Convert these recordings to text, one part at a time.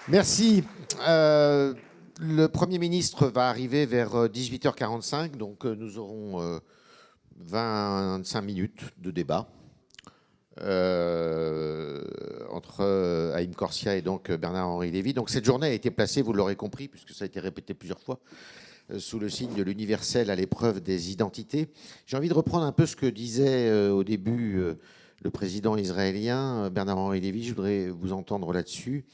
Merci. Le Premier ministre va arriver vers 18h45, donc nous aurons 25 minutes de débat entre Haïm Corsia et donc Bernard-Henri Lévy. Donc cette journée a été placée, vous l'aurez compris, puisque ça a été répété plusieurs fois, sous le signe de l'universel à l'épreuve des identités. J'ai envie de reprendre un peu ce que disait au début le président israélien, Bernard-Henri Lévy. Je voudrais vous entendre là-dessus.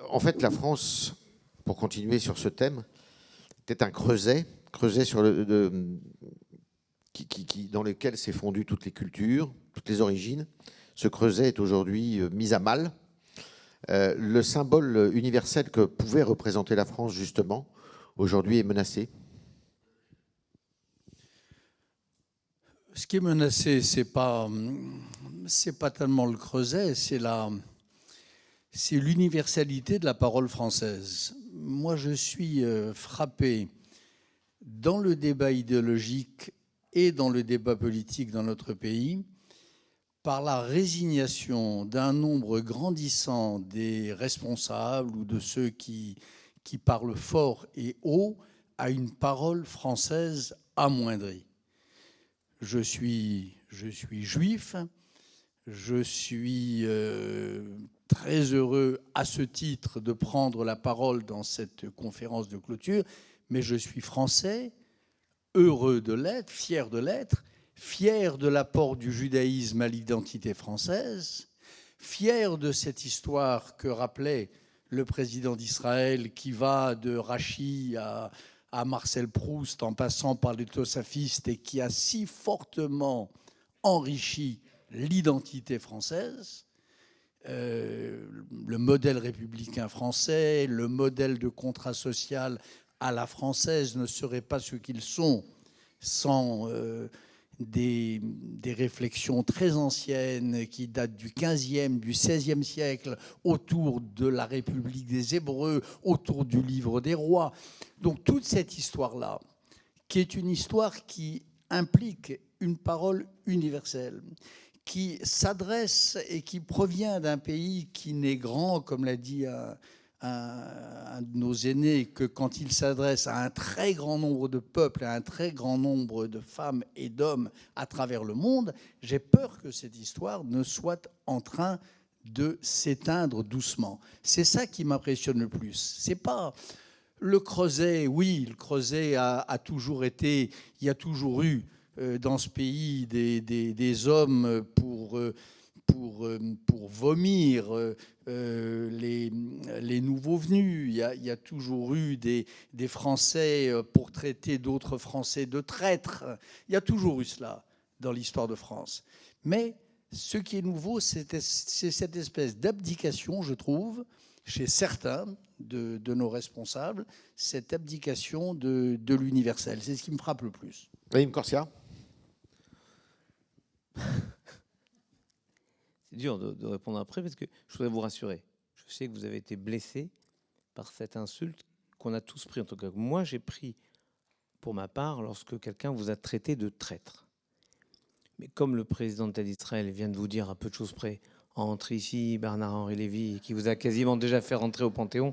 En fait, la France, pour continuer sur ce thème, était un creuset sur dans lequel s'est fondu toutes les cultures, toutes les origines. Ce creuset est aujourd'hui mis à mal. Le symbole universel que pouvait représenter la France, justement, aujourd'hui est menacé. Ce qui est menacé, c'est pas tellement le creuset, c'est l'universalité de la parole française. Moi, je suis frappé dans le débat idéologique et dans le débat politique dans notre pays par la résignation d'un nombre grandissant des responsables ou de ceux qui parlent fort et haut à une parole française amoindrie. Je suis juif, je suis très heureux à ce titre de prendre la parole dans cette conférence de clôture, mais je suis français, heureux de l'être, fier de l'apport du judaïsme à l'identité française, fier de cette histoire que rappelait le président d'Israël qui va de Rachi à Marcel Proust en passant par les Tosafistes et qui a si fortement enrichi l'identité française, le modèle républicain français, le modèle de contrat social à la française ne seraient pas ce qu'ils sont sans des réflexions très anciennes qui datent du XVe, du XVIe siècle, autour de la République des Hébreux, autour du Livre des Rois. Donc toute cette histoire-là, qui est une histoire qui implique une parole universelle, qui s'adresse et qui provient d'un pays qui n'est grand, comme l'a dit un de nos aînés, que quand il s'adresse à un très grand nombre de peuples, à un très grand nombre de femmes et d'hommes à travers le monde, j'ai peur que cette histoire ne soit en train de s'éteindre doucement. C'est ça qui m'impressionne le plus. C'est pas le creuset. Oui, le creuset a toujours été, il y a toujours eu dans ce pays des hommes pour vomir les nouveaux venus. Il y a toujours eu des Français pour traiter d'autres Français de traîtres. Il y a toujours eu cela dans l'histoire de France. Mais ce qui est nouveau, c'est cette espèce d'abdication, je trouve, chez certains de nos responsables, cette abdication de l'universel. C'est ce qui me frappe le plus. Haïm Corsia. C'est dur de répondre après parce que je voudrais vous rassurer. Je sais que vous avez été blessé par cette insulte qu'on a tous pris. En tout cas, moi, j'ai pris pour ma part lorsque quelqu'un vous a traité de traître. Mais comme le président d'Israël vient de vous dire à peu de choses près, entre ici Bernard-Henri Lévy, qui vous a quasiment déjà fait rentrer au Panthéon,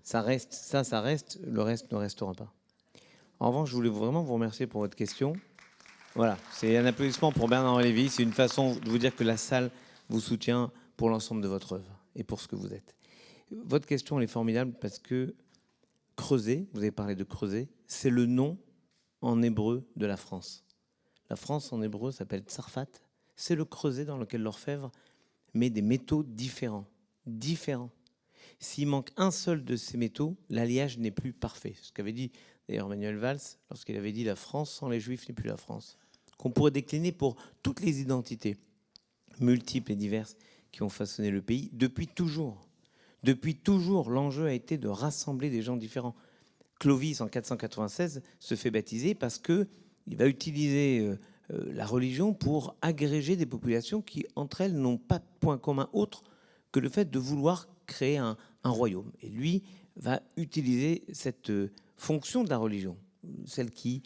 ça reste, le reste ne restera pas. En revanche, je voulais vraiment vous remercier pour votre question. Voilà, c'est un applaudissement pour Bernard Lévy. C'est une façon de vous dire que la salle vous soutient pour l'ensemble de votre œuvre et pour ce que vous êtes. Votre question, elle est formidable parce que creuset, vous avez parlé de creuset, c'est le nom en hébreu de la France. La France en hébreu s'appelle Tsarfat. C'est le creuset dans lequel l'orfèvre met des métaux différents. S'il manque un seul de ces métaux, l'alliage n'est plus parfait. Ce qu'avait dit d'ailleurs Manuel Valls lorsqu'il avait dit « La France sans les Juifs n'est plus la France », qu'on pourrait décliner pour toutes les identités multiples et diverses qui ont façonné le pays depuis toujours. Depuis toujours, l'enjeu a été de rassembler des gens différents. Clovis, en 496, se fait baptiser parce qu'il va utiliser la religion pour agréger des populations qui, entre elles, n'ont pas de point commun autre que le fait de vouloir créer un royaume. Et lui va utiliser cette fonction de la religion, celle qui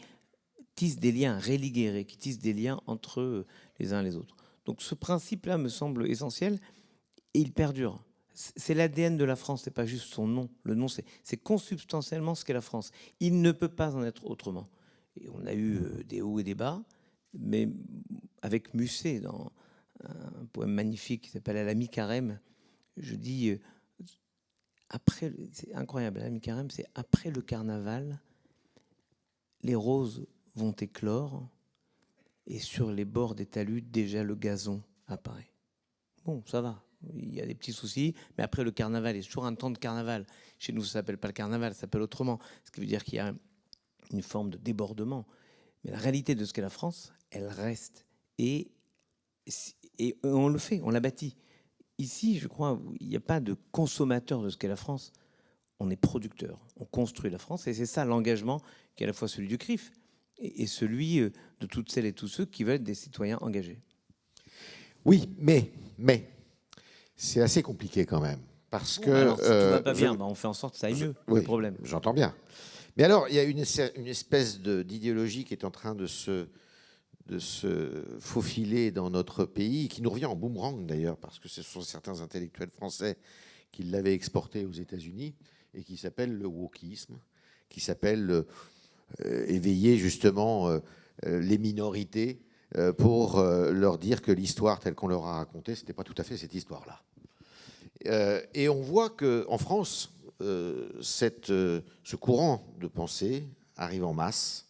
tisse des liens religérés, qui tisse des liens entre les uns et les autres. Donc ce principe-là me semble essentiel et il perdure. C'est l'ADN de la France, c'est pas juste son nom. Le nom, c'est consubstantiellement ce qu'est la France. Il ne peut pas en être autrement. Et on a eu des hauts et des bas, mais avec Musset, dans un poème magnifique qui s'appelle « À la mi-carême », je dis, après, c'est incroyable, à la mi-carême, c'est après le carnaval, les roses vont éclore et sur les bords des talus, déjà le gazon apparaît. Bon, ça va. Il y a des petits soucis, mais après le carnaval, il y a toujours un temps de carnaval. Chez nous, ça ne s'appelle pas le carnaval, ça s'appelle autrement. Ce qui veut dire qu'il y a une forme de débordement. Mais la réalité de ce qu'est la France, elle reste. Et on le fait, on l'a bâti. Ici, je crois, il n'y a pas de consommateur de ce qu'est la France. On est producteur, on construit la France. Et c'est ça l'engagement qui est à la fois celui du CRIF et celui de toutes celles et tous ceux qui veulent être des citoyens engagés. Oui, mais c'est assez compliqué quand même. Parce que. Alors, si tout ne va pas bien, on fait en sorte que ça aille mieux, oui, le problème. J'entends bien. Mais alors, il y a une espèce d'idéologie qui est en train de se faufiler dans notre pays, qui nous revient en boomerang d'ailleurs, parce que ce sont certains intellectuels français qui l'avaient exporté aux États-Unis, et qui s'appelle le wokisme, qui s'appelle éveiller justement les minorités pour leur dire que l'histoire telle qu'on leur a racontée, ce n'était pas tout à fait cette histoire-là. Et on voit qu'en France, ce courant de pensée arrive en masse,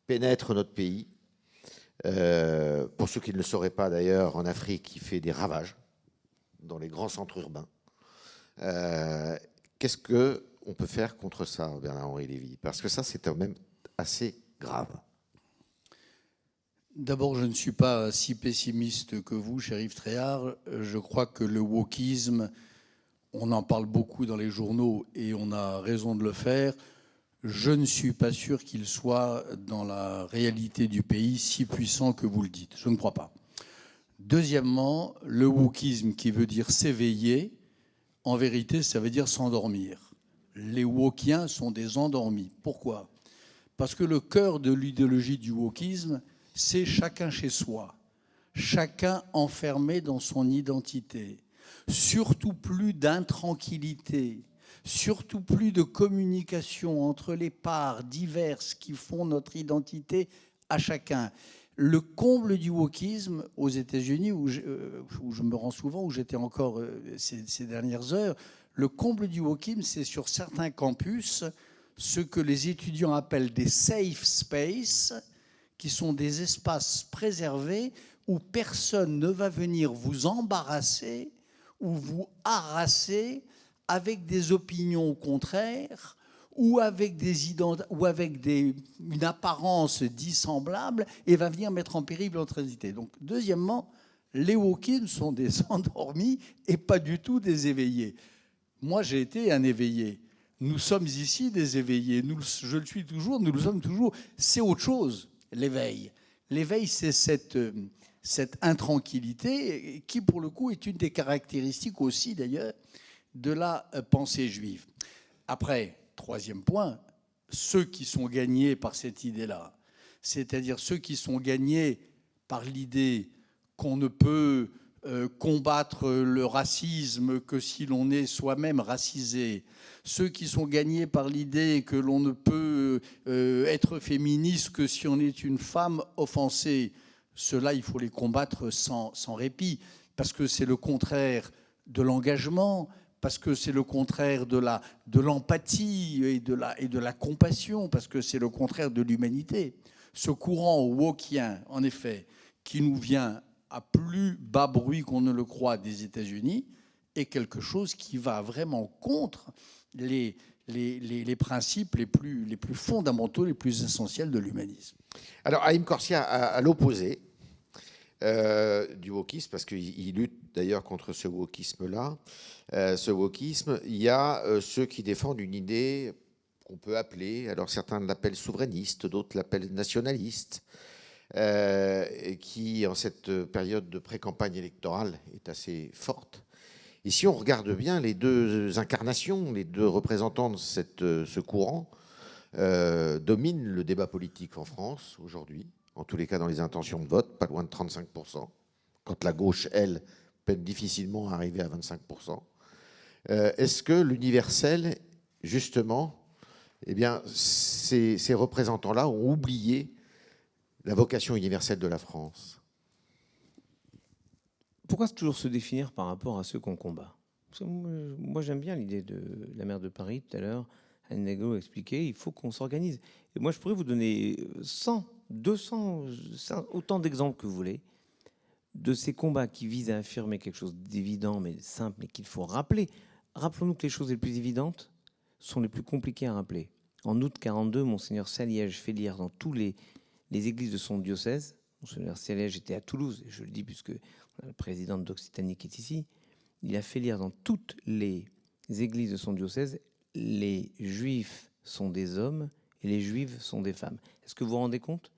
pénètre notre pays. Pour ceux qui ne le sauraient pas d'ailleurs, en Afrique, il fait des ravages dans les grands centres urbains. Qu'est-ce qu'on peut faire contre ça, Bernard-Henri Lévy? Parce que ça, c'est quand même assez grave. D'abord, je ne suis pas si pessimiste que vous, cher Yves Tréhard. Je crois que le wokisme, on en parle beaucoup dans les journaux et on a raison de le faire. Je ne suis pas sûr qu'il soit dans la réalité du pays si puissant que vous le dites. Je ne crois pas. Deuxièmement, le wokisme qui veut dire s'éveiller, en vérité, ça veut dire s'endormir. Les wokiens sont des endormis. Pourquoi? Parce que le cœur de l'idéologie du wokisme, c'est chacun chez soi, chacun enfermé dans son identité, surtout plus d'intranquillité, surtout plus de communication entre les parts diverses qui font notre identité à chacun. Le comble du wokisme aux États-Unis, où je me rends souvent, où j'étais encore ces dernières heures, le comble du wokisme, c'est sur certains campus ce que les étudiants appellent des safe spaces, qui sont des espaces préservés où personne ne va venir vous embarrasser ou vous harasser avec des opinions contraires ou avec une apparence dissemblable et va venir mettre en péril notre identité. Donc, deuxièmement, les wokistes sont des endormis et pas du tout des éveillés. Moi, j'ai été un éveillé. Nous sommes ici des éveillés. Je le suis toujours, nous le sommes toujours. C'est autre chose. L'éveil. L'éveil, c'est cette intranquillité qui, pour le coup, est une des caractéristiques aussi, d'ailleurs, de la pensée juive. Après, troisième point, ceux qui sont gagnés par cette idée-là, c'est-à-dire ceux qui sont gagnés par l'idée qu'on ne peut combattre le racisme que si l'on est soi-même racisé, ceux qui sont gagnés par l'idée que l'on ne peut être féministe que si on est une femme offensée, ceux-là, il faut les combattre sans répit, parce que c'est le contraire de l'engagement, parce que c'est le contraire de l'empathie et de la compassion, parce que c'est le contraire de l'humanité. Ce courant wokien, en effet, qui nous vient à plus bas bruit qu'on ne le croit des États-Unis, est quelque chose qui va vraiment contre les principes les plus fondamentaux, les plus essentiels de l'humanisme. Alors, Haïm Corsia, à l'opposé du wokisme, parce qu'il lutte d'ailleurs contre ce wokisme-là, il y a ceux qui défendent une idée qu'on peut appeler, alors certains l'appellent souverainiste, d'autres l'appellent nationaliste, qui, en cette période de pré-campagne électorale, est assez forte. Et si on regarde bien les deux incarnations, les deux représentants de ce courant, dominent le débat politique en France aujourd'hui, en tous les cas dans les intentions de vote, pas loin de 35%, quand la gauche, elle, peine difficilement à arriver à 25%. Est-ce que l'universel, justement, eh bien, ces représentants-là ont oublié la vocation universelle de la France? Pourquoi toujours se définir par rapport à ceux qu'on combat? Parce que moi, j'aime bien l'idée de la maire de Paris tout à l'heure. Anne Hidalgo expliquait, il faut qu'on s'organise. Et moi, je pourrais vous donner 100, 200, autant d'exemples que vous voulez, de ces combats qui visent à affirmer quelque chose d'évident, mais simple, mais qu'il faut rappeler. Rappelons-nous que les choses les plus évidentes sont les plus compliquées à rappeler. En août 42, Monseigneur Saliège fait lire dans tous les églises de son diocèse. Monseigneur Saliège était à Toulouse, et je le dis puisque la présidente d'Occitanie qui est ici. Il a fait lire dans toutes les églises de son diocèse: les juifs sont des hommes et les juives sont des femmes. Est-ce que vous vous rendez compte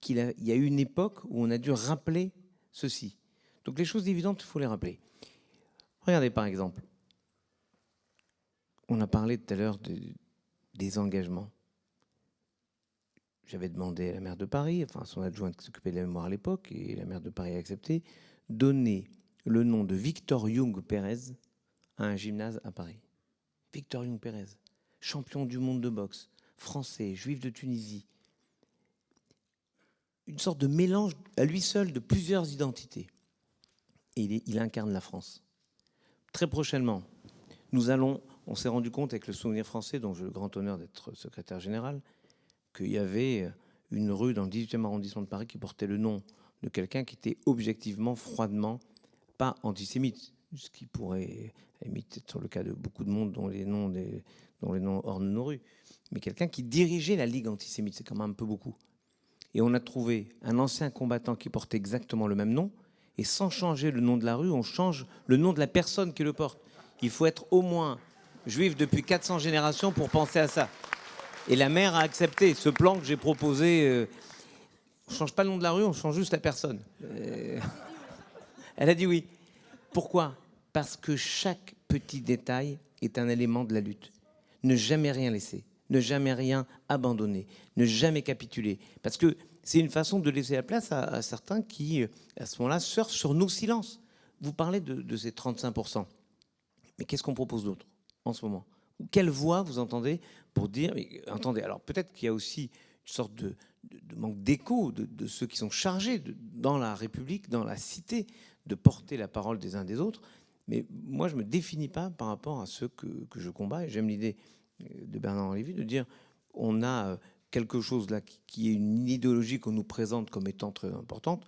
qu'il y a eu une époque où on a dû rappeler ceci? Donc les choses évidentes, il faut les rappeler. Regardez par exemple, on a parlé tout à l'heure des engagements. J'avais demandé à la maire de Paris, enfin à son adjointe qui s'occupait de la mémoire à l'époque, et la maire de Paris a accepté, donner le nom de Victor Young Pérez à un gymnase à Paris. Victor Young Pérez, champion du monde de boxe, français, juif de Tunisie. Une sorte de mélange à lui seul de plusieurs identités. Et il incarne la France. Très prochainement, on s'est rendu compte avec le Souvenir français, dont j'ai le grand honneur d'être secrétaire général, qu'il y avait une rue dans le 18e arrondissement de Paris qui portait le nom de quelqu'un qui était objectivement, froidement, pas antisémite, ce qui pourrait imiter sur le cas de beaucoup de monde dont les noms ornent nos rues, mais quelqu'un qui dirigeait la Ligue antisémite, c'est quand même un peu beaucoup. Et on a trouvé un ancien combattant qui portait exactement le même nom, et sans changer le nom de la rue, on change le nom de la personne qui le porte. Il faut être au moins juif depuis 400 générations pour penser à ça. Et la maire a accepté ce plan que j'ai proposé. On ne change pas le nom de la rue, on change juste la personne. Elle a dit oui. Pourquoi? Parce que chaque petit détail est un élément de la lutte. Ne jamais rien laisser, ne jamais rien abandonner, ne jamais capituler. Parce que c'est une façon de laisser la place à certains qui, à ce moment-là, surfent sur nos silences. Vous parlez de ces 35%. Mais qu'est-ce qu'on propose d'autre en ce moment? Quelle voix vous entendez pour dire, mais, attendez, alors peut-être qu'il y a aussi une sorte de manque d'écho de ceux qui sont chargés dans la République, dans la cité, de porter la parole des uns des autres. Mais moi, je ne me définis pas par rapport à ceux que je combats. Et j'aime l'idée de Bernard Lévy de dire on a quelque chose là qui est une idéologie qu'on nous présente comme étant très importante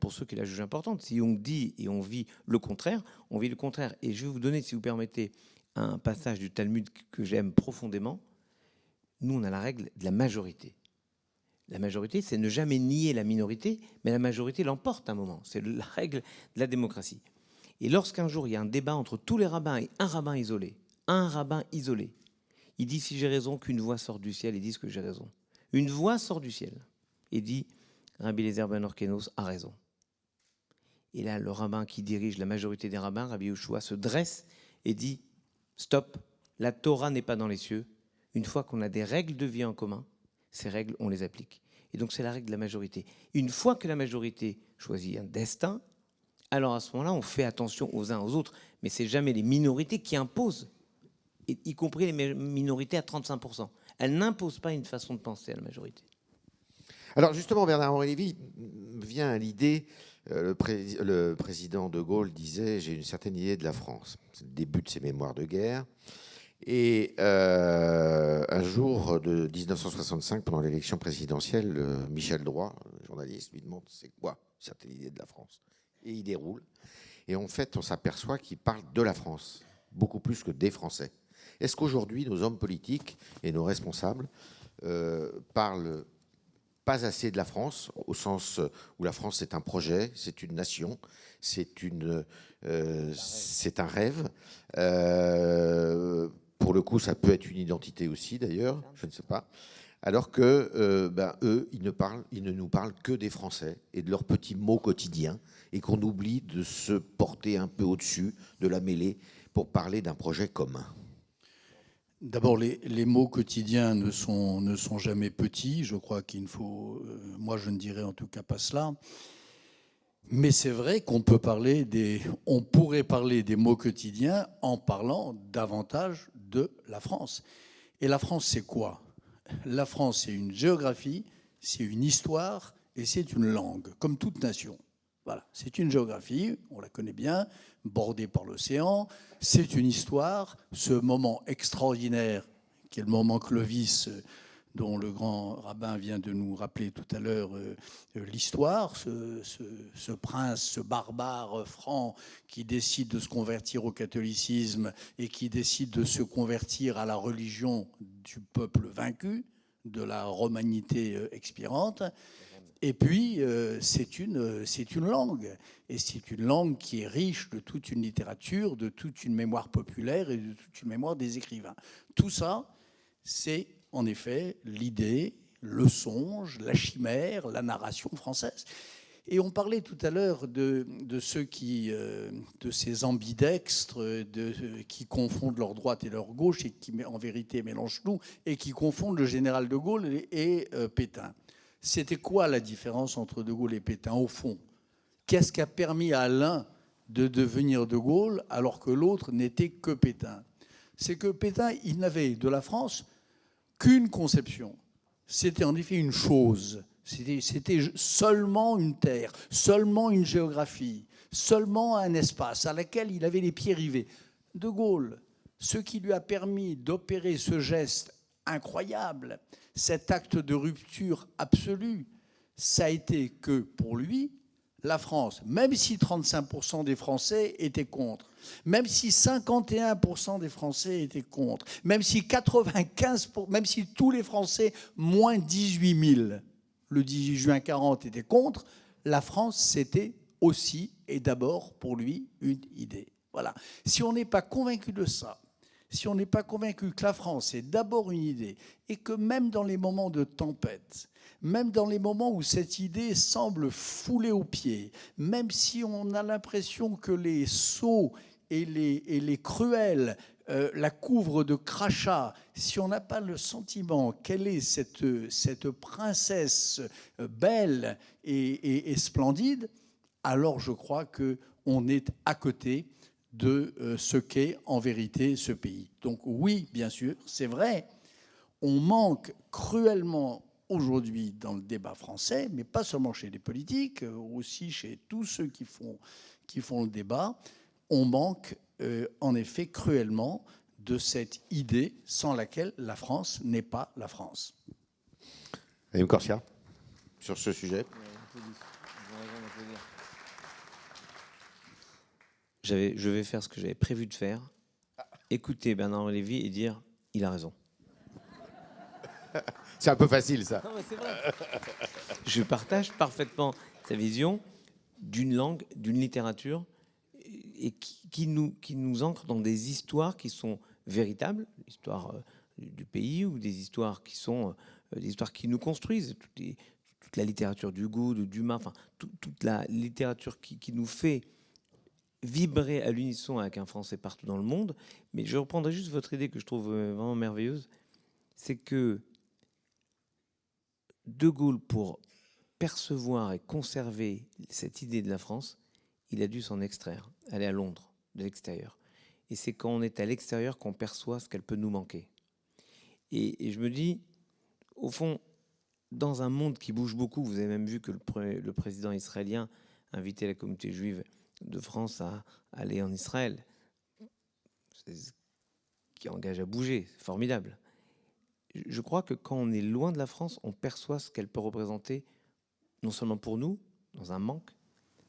pour ceux qui la jugent importante. Si on dit et on vit le contraire, on vit le contraire. Et je vais vous donner, si vous permettez, un passage du Talmud que j'aime profondément. Nous, on a la règle de la majorité. La majorité, c'est ne jamais nier la minorité, mais la majorité l'emporte à un moment. C'est la règle de la démocratie. Et lorsqu'un jour, il y a un débat entre tous les rabbins et un rabbin isolé, il dit si j'ai raison, qu'une voix sort du ciel et dit que j'ai raison. Une voix sort du ciel et dit Rabbi Eliezer ben Orkenos a raison. Et là, le rabbin qui dirige la majorité des rabbins, Rabbi Yehoshua, se dresse et dit stop, la Torah n'est pas dans les cieux. Une fois qu'on a des règles de vie en commun, ces règles, on les applique. Et donc, c'est la règle de la majorité. Une fois que la majorité choisit un destin, alors à ce moment-là, on fait attention aux uns aux autres. Mais ce n'est jamais les minorités qui imposent, y compris les minorités à 35%. Elles n'imposent pas une façon de penser à la majorité. Alors justement, Bernard-Henri Lévy vient à l'idée, le président de Gaulle disait « j'ai une certaine idée de la France ». C'est le début de ses mémoires de guerre. Et un jour de 1965, pendant l'élection présidentielle, Michel Droit, journaliste, lui demande « c'est quoi une certaine idée de la France ?» Et il déroule. Et en fait, on s'aperçoit qu'il parle de la France, beaucoup plus que des Français. Est-ce qu'aujourd'hui, nos hommes politiques et nos responsables parlent pas assez de la France, au sens où la France c'est un projet, c'est une nation, c'est un rêve. Pour le coup, ça peut être une identité aussi, d'ailleurs, je ne sais pas. Alors que eux, ils ne nous parlent que des Français et de leurs petits mots quotidiens, et qu'on oublie de se porter un peu au-dessus de la mêlée pour parler d'un projet commun. D'abord, les mots quotidiens ne sont jamais petits. Je crois qu'il faut... moi, je ne dirais en tout cas pas cela. Mais c'est vrai qu'on peut on pourrait parler des mots quotidiens en parlant davantage de la France. Et la France, c'est quoi? La France, c'est une géographie, c'est une histoire et c'est une langue, comme toute nation. Voilà, c'est une géographie, on la connaît bien, bordée par l'océan. C'est une histoire, ce moment extraordinaire qui est le moment Clovis, dont le grand rabbin vient de nous rappeler tout à l'heure l'histoire, ce prince, ce barbare franc qui décide de se convertir au catholicisme et qui décide de se convertir à la religion du peuple vaincu, de la romanité expirante. Et puis, c'est une langue. Et c'est une langue qui est riche de toute une littérature, de toute une mémoire populaire et de toute une mémoire des écrivains. Tout ça, c'est en effet l'idée, le songe, la chimère, la narration française. Et on parlait tout à l'heure de ceux de ces ambidextres, qui confondent leur droite et leur gauche et qui, en vérité, mélangent tout et qui confondent le général de Gaulle et Pétain. C'était quoi la différence entre de Gaulle et Pétain, au fond? Qu'est-ce qui a permis à l'un de devenir de Gaulle alors que l'autre n'était que Pétain? C'est que Pétain, il n'avait de la France qu'une conception. C'était en effet une chose. C'était seulement une terre, seulement une géographie, seulement un espace à laquelle il avait les pieds rivés. De Gaulle, ce qui lui a permis d'opérer ce geste incroyable, cet acte de rupture absolue, ça a été que, pour lui, la France, même si 35% des Français étaient contre, même si 51% des Français étaient contre, même si 95%, même si tous les Français, moins 18 000, le 18 juin 40, étaient contre, la France, c'était aussi et d'abord pour lui une idée. Voilà. Si on n'est pas convaincu de ça, si on n'est pas convaincu que la France est d'abord une idée et que même dans les moments de tempête, même dans les moments où cette idée semble foulée aux pieds, même si on a l'impression que les sots et les cruels la couvrent de crachats, si on n'a pas le sentiment qu'elle est cette princesse belle et splendide, alors je crois qu'on est à côté de ce qu'est en vérité ce pays. Donc oui, bien sûr, c'est vrai, on manque cruellement aujourd'hui dans le débat français, mais pas seulement chez les politiques, aussi chez tous ceux qui font le débat, on manque en effet cruellement de cette idée sans laquelle la France n'est pas la France. Madame Corsia, sur ce sujet. Je vais faire ce que j'avais prévu de faire, écouter Bernard Lévy et dire « il a raison ». C'est un peu facile, ça. Non, mais c'est vrai. Je partage parfaitement sa vision d'une langue, d'une littérature et qui nous ancre dans des histoires qui sont véritables, l'histoire du pays ou des histoires qui sont des histoires qui nous construisent, toute la littérature d'Hugo, de Dumas, enfin toute la littérature qui nous fait vibrer à l'unisson avec un Français partout dans le monde. Mais je reprendrai juste votre idée que je trouve vraiment merveilleuse, c'est que De Gaulle, pour percevoir et conserver cette idée de la France, il a dû s'en extraire, aller à Londres, de l'extérieur. Et c'est quand on est à l'extérieur qu'on perçoit ce qu'elle peut nous manquer. Et je me dis, au fond, dans un monde qui bouge beaucoup, vous avez même vu que le président israélien invitait la communauté juive de France à aller en Israël. C'est ce qui engage à bouger, c'est formidable. Je crois que quand on est loin de la France, on perçoit ce qu'elle peut représenter, non seulement pour nous, dans un manque,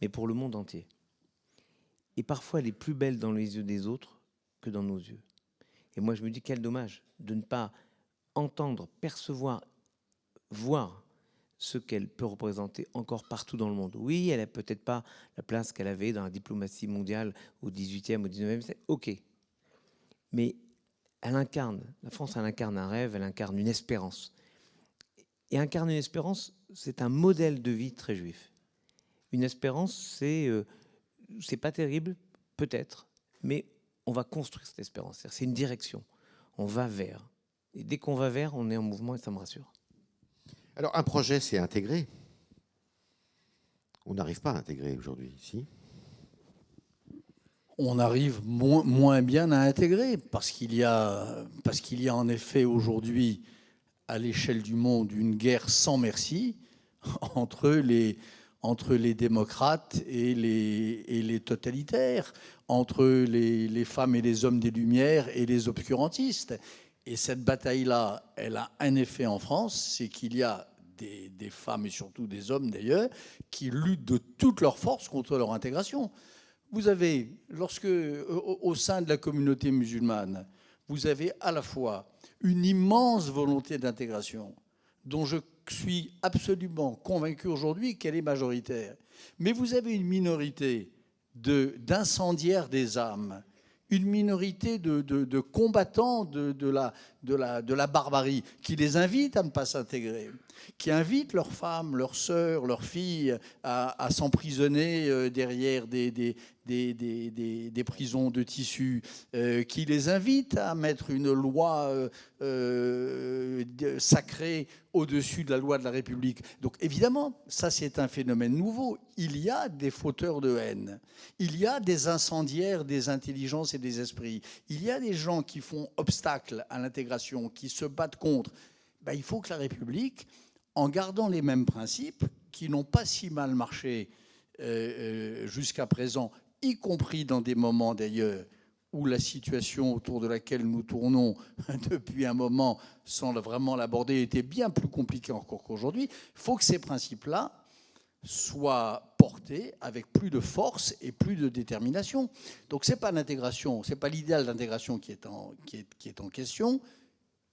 mais pour le monde entier. Et parfois, elle est plus belle dans les yeux des autres que dans nos yeux. Et moi, je me dis, quel dommage de ne pas entendre, percevoir, voir ce qu'elle peut représenter encore partout dans le monde. Oui, elle n'a peut-être pas la place qu'elle avait dans la diplomatie mondiale au XVIIIe, au XIXe siècle. OK. Mais elle incarne, la France, elle incarne un rêve, elle incarne une espérance. Et incarner une espérance, c'est un modèle de vie très juif. Une espérance, c'est pas terrible, peut-être, mais on va construire cette espérance. C'est une direction. On va vers. Et dès qu'on va vers, on est en mouvement et ça me rassure. Alors, un projet, c'est intégré. On n'arrive pas à intégrer aujourd'hui, si? On arrive moins bien à intégrer parce qu'il y a en effet aujourd'hui à l'échelle du monde une guerre sans merci entre les démocrates et les totalitaires, entre les femmes et les hommes des Lumières et les obscurantistes. Et cette bataille-là, elle a un effet en France, c'est qu'il y a des femmes et surtout des hommes d'ailleurs qui luttent de toutes leurs forces contre leur intégration. Vous avez, au sein de la communauté musulmane, vous avez à la fois une immense volonté d'intégration, dont je suis absolument convaincu aujourd'hui qu'elle est majoritaire. Mais vous avez une minorité d'incendiaires des âmes, une minorité de combattants de la barbarie qui les invite à ne pas s'intégrer, qui invitent leurs femmes, leurs sœurs, leurs filles à s'emprisonner derrière des prisons de tissu, qui les invitent à mettre une loi sacrée au-dessus de la loi de la République. Donc évidemment, ça c'est un phénomène nouveau. Il y a des fauteurs de haine. Il y a des incendiaires des intelligences et des esprits. Il y a des gens qui font obstacle à l'intégration, qui se battent contre. Ben, il faut que la République, en gardant les mêmes principes, qui n'ont pas si mal marché jusqu'à présent, y compris dans des moments d'ailleurs où la situation autour de laquelle nous tournons depuis un moment, sans vraiment l'aborder, était bien plus compliquée encore qu'aujourd'hui, il faut que ces principes-là soient portés avec plus de force et plus de détermination. Donc ce n'est pas l'intégration, ce n'est pas l'idéal d'intégration qui est en question.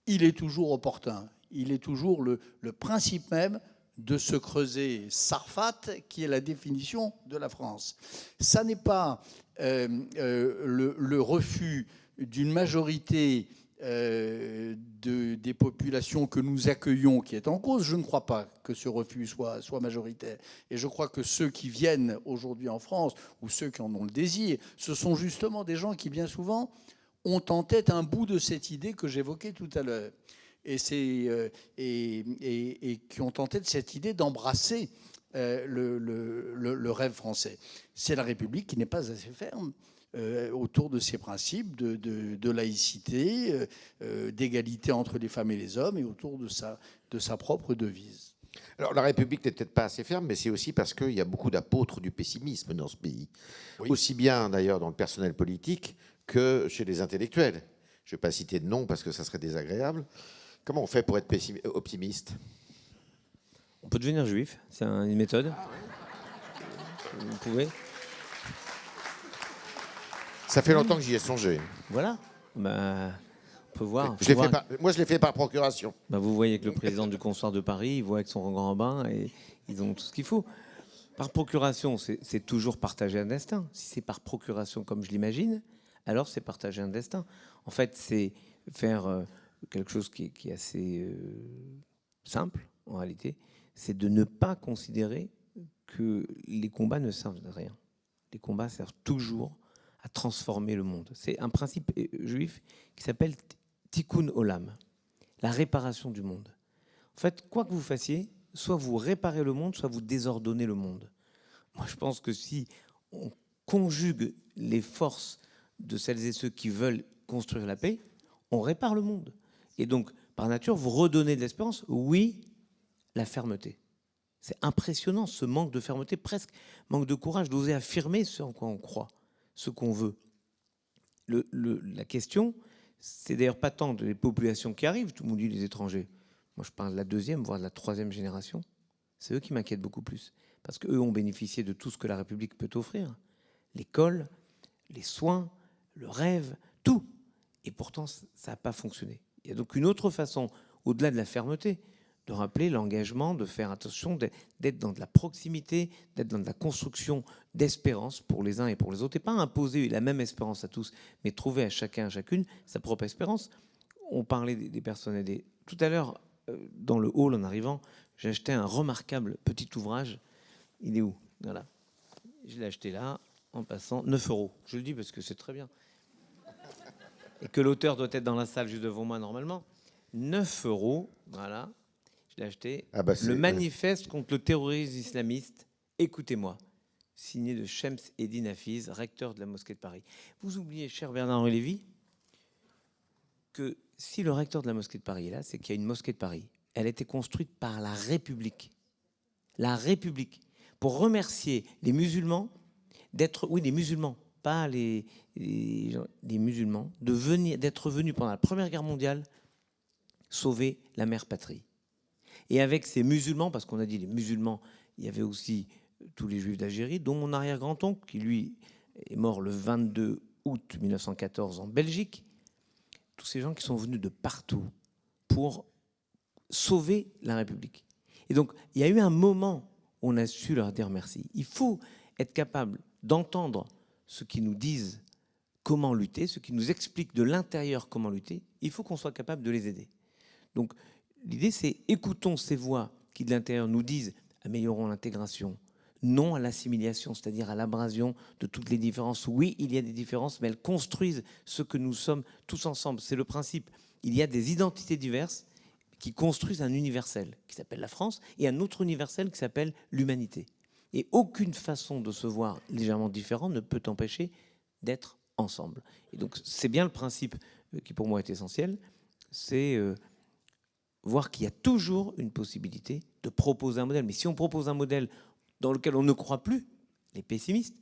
Il est toujours opportun. Il est toujours le principe même de se creuser Sarfat, qui est la définition de la France. Ça n'est pas le refus d'une majorité des populations que nous accueillons qui est en cause. Je ne crois pas que ce refus soit majoritaire. Et je crois que ceux qui viennent aujourd'hui en France, ou ceux qui en ont le désir, ce sont justement des gens qui, bien souvent, ont en tête un bout de cette idée que j'évoquais tout à l'heure. Et qui ont en tête cette idée d'embrasser le rêve français. C'est la République qui n'est pas assez ferme autour de ses principes de laïcité, d'égalité entre les femmes et les hommes, et autour de sa propre devise. Alors, la République n'est peut-être pas assez ferme, mais c'est aussi parce qu'il y a beaucoup d'apôtres du pessimisme dans ce pays. Oui. Aussi bien, d'ailleurs, dans le personnel politique que chez les intellectuels. Je ne vais pas citer de nom parce que ça serait désagréable. Comment on fait pour être optimiste? On peut devenir juif, c'est une méthode. Vous pouvez. Ça fait longtemps que j'y ai songé. Voilà. Bah, on peut voir. Moi, je l'ai fait par procuration. Bah, vous voyez que le président du consoir de Paris, il voit avec son grand bain et ils ont tout ce qu'il faut. Par procuration, c'est toujours partager un destin. Si c'est par procuration, comme je l'imagine, alors c'est partager un destin. En fait, c'est faire quelque chose qui est assez simple, en réalité, c'est de ne pas considérer que les combats ne servent à rien. Les combats servent toujours à transformer le monde. C'est un principe juif qui s'appelle tikkun olam, la réparation du monde. En fait, quoi que vous fassiez, soit vous réparez le monde, soit vous désordonnez le monde. Moi, je pense que si on conjugue les forces de celles et ceux qui veulent construire la paix, on répare le monde. Et donc, par nature, vous redonnez de l'espérance. Oui, la fermeté. C'est impressionnant, ce manque de fermeté, presque manque de courage, d'oser affirmer ce en quoi on croit, ce qu'on veut. La question, c'est d'ailleurs pas tant des populations qui arrivent, tout le monde dit les étrangers. Moi, je parle de la deuxième, voire de la troisième génération. C'est eux qui m'inquiètent beaucoup plus. Parce qu'eux ont bénéficié de tout ce que la République peut offrir. L'école, les soins, le rêve, tout. Et pourtant, ça n'a pas fonctionné. Il y a donc une autre façon, au-delà de la fermeté, de rappeler l'engagement, de faire attention, d'être dans de la proximité, d'être dans de la construction d'espérance pour les uns et pour les autres, et pas imposer la même espérance à tous, mais trouver à chacun, à chacune, sa propre espérance. On parlait des personnes aidées. Tout à l'heure, dans le hall, en arrivant, j'ai acheté un remarquable petit ouvrage. Il est où? Voilà. Je l'ai acheté là, en passant, 9 €. Je le dis parce que c'est très bien. Et que l'auteur doit être dans la salle juste devant moi normalement. 9 €, voilà. Je l'ai acheté. Le manifeste contre le terrorisme islamiste Écoutez-moi. Signé de Shems Eddine Hafiz, recteur de la mosquée de Paris. Vous oubliez, cher Bernard-Henri Lévy, que si le recteur de la mosquée de Paris est là, c'est qu'il y a une mosquée de Paris. Elle a été construite par la République. La République. Pour remercier les musulmans d'être... Oui, les musulmans, pas les musulmans, d'être venus pendant la Première Guerre mondiale sauver la mère patrie. Et avec ces musulmans, parce qu'on a dit les musulmans, il y avait aussi tous les juifs d'Algérie, dont mon arrière-grand-oncle, qui lui est mort le 22 août 1914 en Belgique. Tous ces gens qui sont venus de partout pour sauver la République. Et donc, il y a eu un moment où on a su leur dire merci. Il faut être capable d'entendre ce qu'ils nous disent comment lutter, ce qui nous explique de l'intérieur comment lutter. Il faut qu'on soit capable de les aider. Donc, l'idée, c'est écoutons ces voix qui, de l'intérieur, nous disent améliorons l'intégration, non à l'assimilation, c'est-à-dire à l'abrasion de toutes les différences. Oui, il y a des différences, mais elles construisent ce que nous sommes tous ensemble. C'est le principe. Il y a des identités diverses qui construisent un universel qui s'appelle la France et un autre universel qui s'appelle l'humanité. Et aucune façon de se voir légèrement différent ne peut empêcher d'être ensemble. Et donc, c'est bien le principe qui, pour moi, est essentiel. C'est voir qu'il y a toujours une possibilité de proposer un modèle. Mais si on propose un modèle dans lequel on ne croit plus, les pessimistes,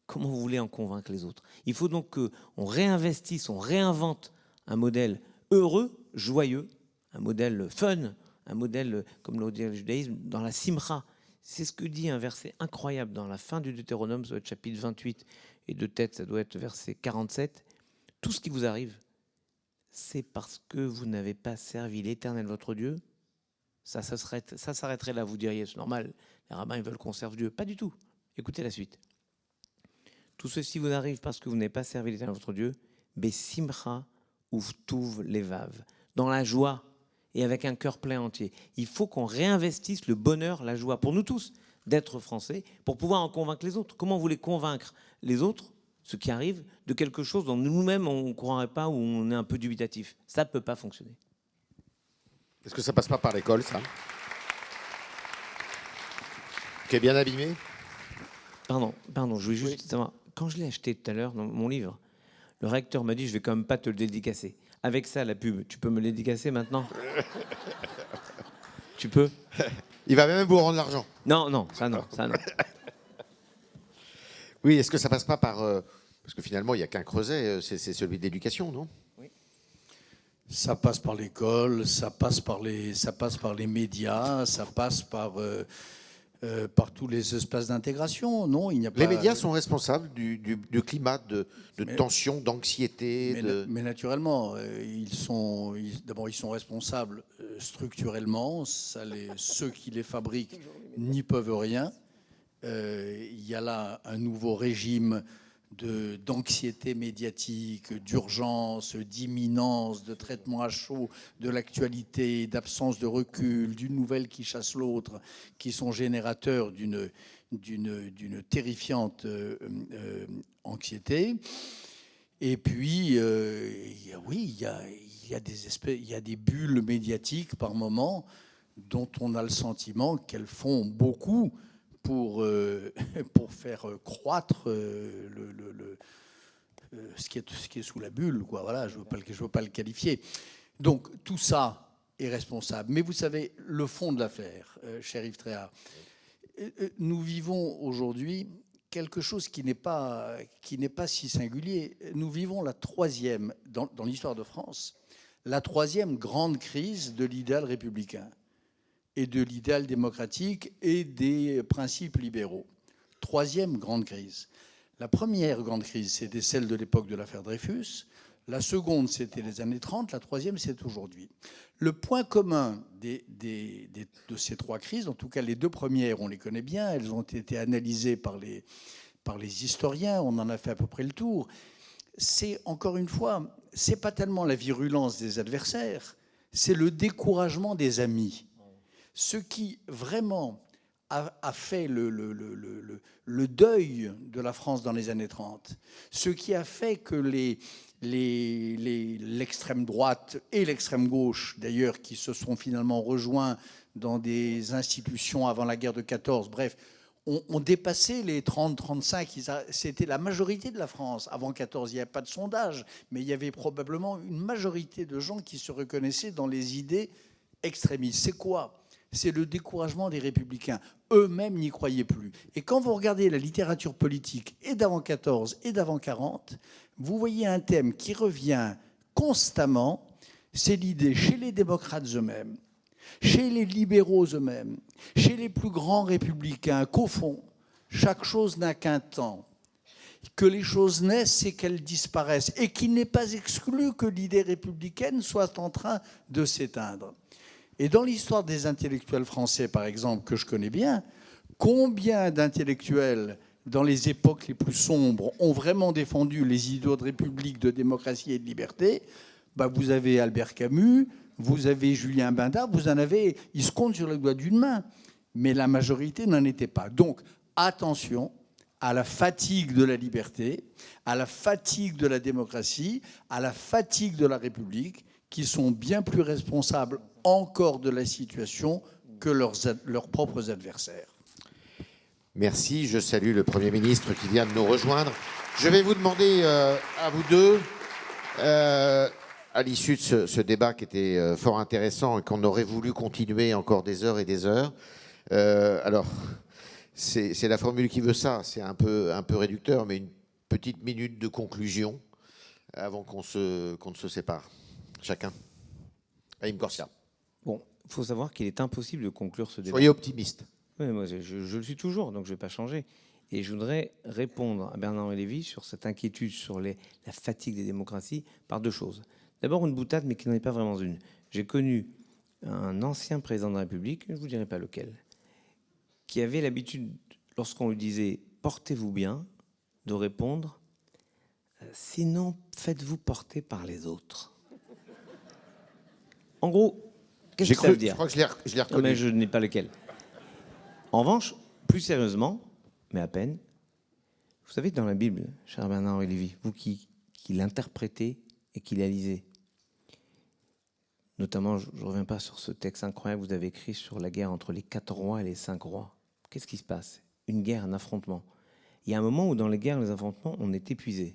comment vous voulez en convaincre les autres? Il faut donc qu'on réinvestisse, on réinvente un modèle heureux, joyeux, un modèle fun, un modèle, comme le dit le judaïsme, dans la simcha. C'est ce que dit un verset incroyable dans la fin du Deutéronome, ça doit être chapitre 28, et de tête, ça doit être verset 47. Tout ce qui vous arrive, c'est parce que vous n'avez pas servi l'Éternel, votre Dieu. Ça s'arrêterait là, vous diriez, c'est normal, les rabbins ils veulent qu'on serve Dieu. Pas du tout. Écoutez la suite. Tout ceci vous arrive parce que vous n'avez pas servi l'Éternel, votre Dieu. Besimcha uvtuv levav. Dans la joie et avec un cœur plein entier. Il faut qu'on réinvestisse le bonheur, la joie, pour nous tous, d'être français, pour pouvoir en convaincre les autres. Comment vous voulez convaincre les autres, ceux qui arrivent, de quelque chose dont nous-mêmes on ne croirait pas ou on est un peu dubitatif? Ça ne peut pas fonctionner. Est-ce que ça passe pas par l'école, ça? Qui est bien abîmé? Pardon, je voulais juste savoir, quand je l'ai acheté tout à l'heure dans mon livre, le recteur m'a dit, je vais quand même pas te le dédicacer. Avec ça, la pub, tu peux me le dédicacer maintenant? Tu peux? Il va même vous rendre l'argent. Non, ça non. Oui, est-ce que ça passe pas par... parce que finalement, il n'y a qu'un creuset, c'est celui de l'éducation, non? Oui. Ça passe par l'école, ça passe par les médias, ça passe par tous les espaces d'intégration. Non, il n'y a pas... Les médias sont responsables du climat de tension, d'anxiété. Mais naturellement, d'abord, ils sont responsables structurellement. Ceux qui les fabriquent n'y peuvent rien. Il y a là un nouveau régime d'anxiété médiatique, d'urgence, d'imminence, de traitement à chaud de l'actualité, d'absence de recul, d'une nouvelle qui chasse l'autre, qui sont générateurs d'une terrifiante anxiété. Et puis, oui, il y a des bulles médiatiques par moment dont on a le sentiment qu'elles font beaucoup pour faire croître ce qui est sous la bulle, quoi. Voilà, je veux pas le qualifier. Donc tout ça est responsable. Mais vous savez, le fond de l'affaire, cher Yves Tréhard, nous vivons aujourd'hui quelque chose qui n'est pas si singulier. Nous vivons la troisième, dans l'histoire de France, la troisième grande crise de l'idéal républicain et de l'idéal démocratique et des principes libéraux. Troisième grande crise. La première grande crise, c'était celle de l'époque de l'affaire Dreyfus. La seconde, c'était les années 30. La troisième, c'est aujourd'hui. Le point commun de ces trois crises, en tout cas les deux premières, on les connaît bien, elles ont été analysées par les historiens, on en a fait à peu près le tour. C'est, encore une fois, c'est pas tellement la virulence des adversaires, c'est le découragement des amis. Ce qui vraiment a fait le deuil de la France dans les années 30, ce qui a fait que l'extrême droite et l'extrême gauche, d'ailleurs, qui se sont finalement rejoints dans des institutions avant la guerre de 14, bref, ont dépassé les 30-35. C'était la majorité de la France. Avant 14, il n'y avait pas de sondage, mais il y avait probablement une majorité de gens qui se reconnaissaient dans les idées extrémistes. C'est quoi? C'est le découragement des républicains. Eux-mêmes n'y croyaient plus. Et quand vous regardez la littérature politique et d'avant 14 et d'avant 40, vous voyez un thème qui revient constamment, c'est l'idée chez les démocrates eux-mêmes, chez les libéraux eux-mêmes, chez les plus grands républicains, qu'au fond, chaque chose n'a qu'un temps, que les choses naissent et qu'elles disparaissent, et qu'il n'est pas exclu que l'idée républicaine soit en train de s'éteindre. Et dans l'histoire des intellectuels français, par exemple, que je connais bien, combien d'intellectuels, dans les époques les plus sombres, ont vraiment défendu les idéaux de république, de démocratie et de liberté? Vous avez Albert Camus, vous avez Julien Bindard, vous en avez, ils se comptent sur le doigt d'une main. Mais la majorité n'en était pas. Donc, attention à la fatigue de la liberté, à la fatigue de la démocratie, à la fatigue de la République, qui sont bien plus responsables encore de la situation que leurs propres adversaires. Merci, je salue le Premier ministre qui vient de nous rejoindre. Je vais vous demander à vous deux, à l'issue de ce débat qui était fort intéressant et qu'on aurait voulu continuer encore des heures et des heures. Alors, c'est la formule qui veut ça, c'est un peu réducteur, mais une petite minute de conclusion avant qu'on ne se sépare. Chacun. Haïm Corsia. Bon, il faut savoir qu'il est impossible de conclure ce débat. Soyez optimiste. Oui, moi, je le suis toujours, donc je ne vais pas changer. Et je voudrais répondre à Bernard-Henri Lévy sur cette inquiétude sur la fatigue des démocraties par deux choses. D'abord, une boutade, mais qui n'en est pas vraiment une. J'ai connu un ancien président de la République, je ne vous dirai pas lequel, qui avait l'habitude, lorsqu'on lui disait « portez-vous bien », de répondre « sinon, faites-vous porter par les autres ». En gros, qu'est-ce que ça veut dire? Je crois que je l'ai reconnu. Non, mais je n'ai pas lequel. En revanche, plus sérieusement, mais à peine, vous savez, dans la Bible, cher Bernard-Henri Lévy, vous qui l'interprétez et qui la lisez, notamment, je ne reviens pas sur ce texte incroyable que vous avez écrit sur la guerre entre les 4 rois et les 5 rois. Qu'est-ce qui se passe? Une guerre, un affrontement. Il y a un moment où dans les guerres, les affrontements, on est épuisé.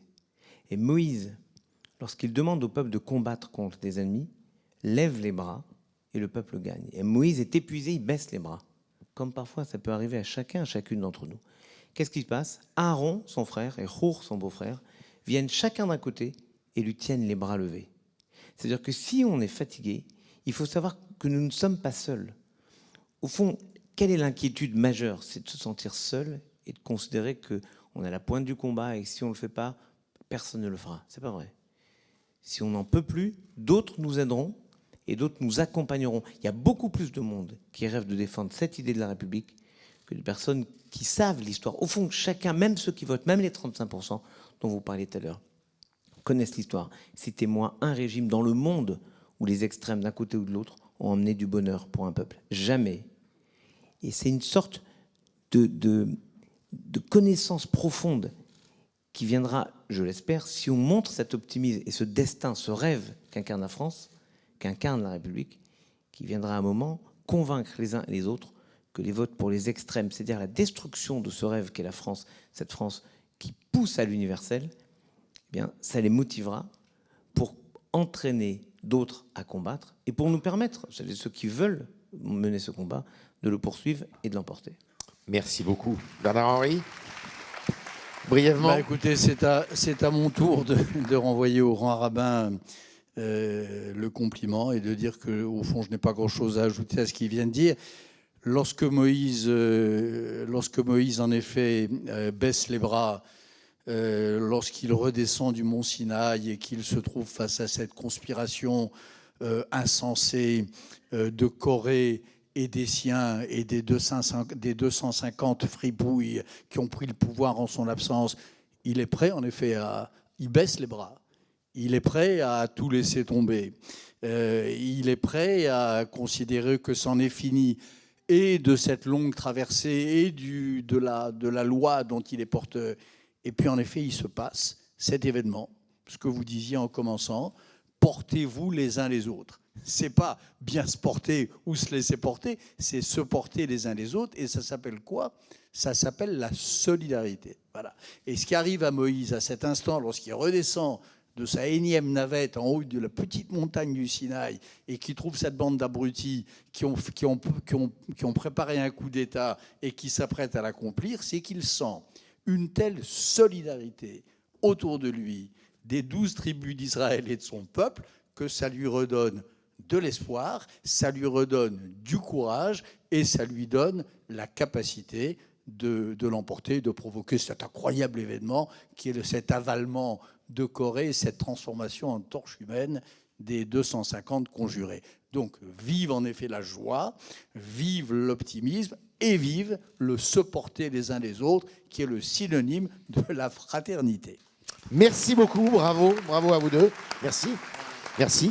Et Moïse, lorsqu'il demande au peuple de combattre contre des ennemis, lève les bras et le peuple gagne. Et Moïse est épuisé, il baisse les bras. Comme parfois ça peut arriver à chacun, à chacune d'entre nous. Qu'est-ce qui se passe? Aaron, son frère, et Hour, son beau-frère, viennent chacun d'un côté et lui tiennent les bras levés. C'est-à-dire que si on est fatigué, il faut savoir que nous ne sommes pas seuls. Au fond, quelle est l'inquiétude majeure? C'est de se sentir seul et de considérer qu'on a la pointe du combat et que si on ne le fait pas, personne ne le fera. C'est pas vrai. Si on n'en peut plus, d'autres nous aideront et d'autres nous accompagneront. Il y a beaucoup plus de monde qui rêve de défendre cette idée de la République que de personnes qui savent l'histoire. Au fond, chacun, même ceux qui votent, même les 35% dont vous parliez tout à l'heure, connaissent l'histoire. Citez-moi un régime dans le monde où les extrêmes d'un côté ou de l'autre ont emmené du bonheur pour un peuple. Jamais. Et c'est une sorte de connaissance profonde qui viendra, je l'espère, si on montre cet optimisme et ce destin, ce rêve qu'incarne la France, qu'incarne la République, qui viendra à un moment convaincre les uns et les autres que les votes pour les extrêmes, c'est-à-dire la destruction de ce rêve qu'est la France, cette France qui pousse à l'universel, eh bien, ça les motivera pour entraîner d'autres à combattre et pour nous permettre, ceux qui veulent mener ce combat, de le poursuivre et de l'emporter. Merci beaucoup. Bernard-Henri, brièvement. Écoutez, c'est à mon tour de renvoyer au grand rabbin le compliment et de dire qu'au fond, je n'ai pas grand-chose à ajouter à ce qu'il vient de dire. Lorsque Moïse, en effet, baisse les bras, lorsqu'il redescend du mont Sinaï et qu'il se trouve face à cette conspiration insensée de Corée et des siens et des 250 fripouilles qui ont pris le pouvoir en son absence, il est prêt, en effet, il baisse les bras. Il est prêt à tout laisser tomber. Il est prêt à considérer que c'en est fini et de cette longue traversée et de la loi dont il est porteur. Et puis, en effet, il se passe cet événement, ce que vous disiez en commençant, portez-vous les uns les autres. C'est pas bien se porter ou se laisser porter, c'est se porter les uns les autres. Et ça s'appelle quoi? Ça s'appelle la solidarité. Voilà. Et ce qui arrive à Moïse à cet instant, lorsqu'il redescend de sa énième navette en haut de la petite montagne du Sinaï et qui trouve cette bande d'abrutis qui ont préparé un coup d'État et qui s'apprêtent à l'accomplir, c'est qu'il sent une telle solidarité autour de lui, des 12 tribus d'Israël et de son peuple, que ça lui redonne de l'espoir, ça lui redonne du courage et ça lui donne la capacité de l'emporter, de provoquer cet incroyable événement qui est cet avalement de Corée, cette transformation en torche humaine des 250 conjurés. Donc vive en effet la joie, vive l'optimisme et vive le se porter les uns les autres, qui est le synonyme de la fraternité. Merci beaucoup, bravo, bravo à vous deux. Merci, merci.